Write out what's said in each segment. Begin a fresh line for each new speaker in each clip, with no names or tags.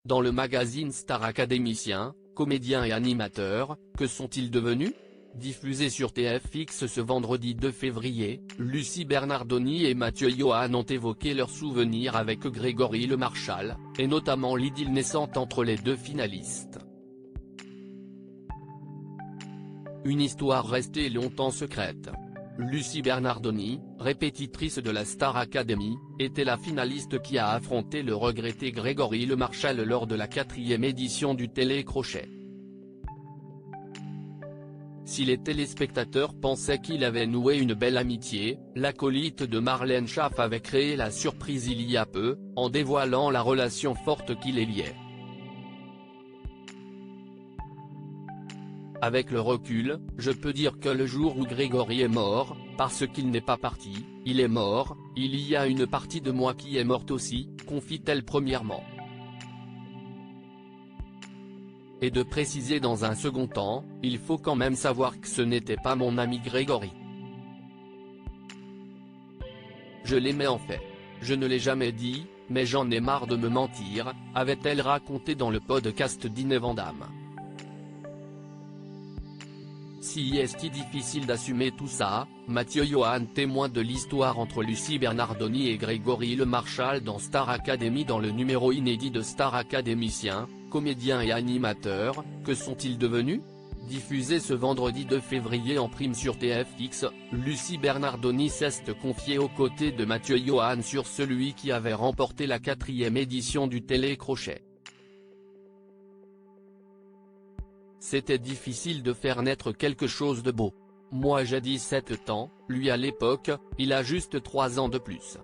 Dans le magazine Star Académicien, comédiens et animateurs, que sont-ils devenus? Diffusé sur TFX ce vendredi 2 février, Lucie Bernardoni et Mathieu Johan ont évoqué leurs souvenirs avec Grégory Le Marchal, et notamment l'idylle naissante entre les deux finalistes. Une histoire restée longtemps secrète. Lucie Bernardoni, répétitrice de la Star Academy, était la finaliste qui a affronté le regretté Grégory Le Marchal lors de la 4e édition du Télécrochet. Si les téléspectateurs pensaient qu'il avait noué une belle amitié, l'acolyte de Marlène Schaff avait créé la surprise il y a peu, en dévoilant la relation forte qui les liait. Avec le recul, je peux dire que le jour où Grégory est mort, parce qu'il n'est pas parti, il est mort, il y a une partie de moi qui est morte aussi, confie-t-elle premièrement. Et de préciser dans un second temps, il faut quand même savoir que ce n'était pas mon ami Grégory. Je l'aimais en fait. Je ne l'ai jamais dit, mais j'en ai marre de me mentir, avait-elle raconté dans le podcast d'Ine Vandam. Si est difficile d'assumer tout ça, Mathieu Johan témoin de l'histoire entre Lucie Bernardoni et Grégory Le Marchal dans Star Academy dans le numéro inédit de Star Académicien, comédiens et animateurs, que sont-ils devenus? Diffusé ce vendredi 2 février en prime sur TFX, Lucie Bernardoni s'est confiée aux côtés de Mathieu Johan sur celui qui avait remporté la 4e édition du Télécrochet. C'était difficile de faire naître quelque chose de beau. Moi j'ai 17 ans, lui à l'époque, il a juste 3 ans de plus.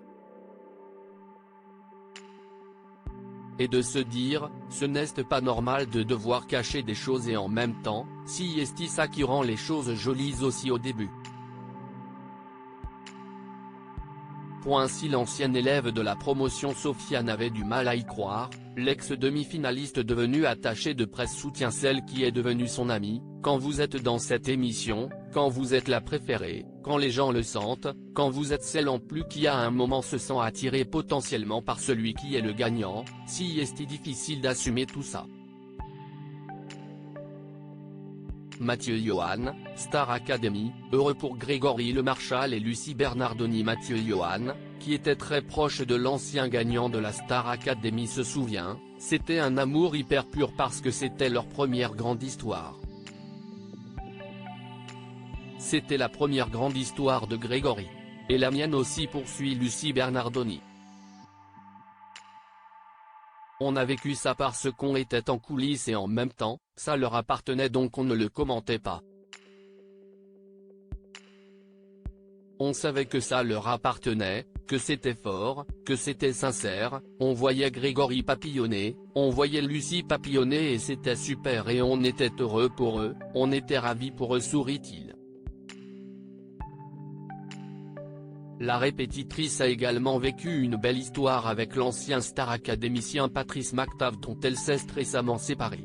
Et de se dire, ce n'est pas normal de devoir cacher des choses et en même temps, si est ça qui rend les choses jolies aussi au début. Si l'ancienne élève de la promotion Sofiane avait du mal à y croire, l'ex-demi-finaliste devenue attachée de presse soutient celle qui est devenue son amie. Quand vous êtes dans cette émission, quand vous êtes la préférée, quand les gens le sentent, quand vous êtes celle en plus qui à un moment se sent attirée potentiellement par celui qui est le gagnant, si est difficile d'assumer tout ça. Mathieu Johan, Star Academy, heureux pour Grégory Le Marchal et Lucie Bernardoni. Mathieu Johan, qui était très proche de l'ancien gagnant de la Star Academy se souvient, c'était un amour hyper pur parce que c'était leur première grande histoire. C'était la première grande histoire de Grégory. Et la mienne aussi, poursuit Lucie Bernardoni. On a vécu ça parce qu'on était en coulisses et en même temps, ça leur appartenait donc on ne le commentait pas. On savait que ça leur appartenait, que c'était fort, que c'était sincère, on voyait Grégory papillonner, on voyait Lucie papillonner et c'était super et on était heureux pour eux, on était ravis pour eux, sourit-il. La répétitrice a également vécu une belle histoire avec l'ancien Star Académicien Patrice McTav dont elle s'est récemment séparée.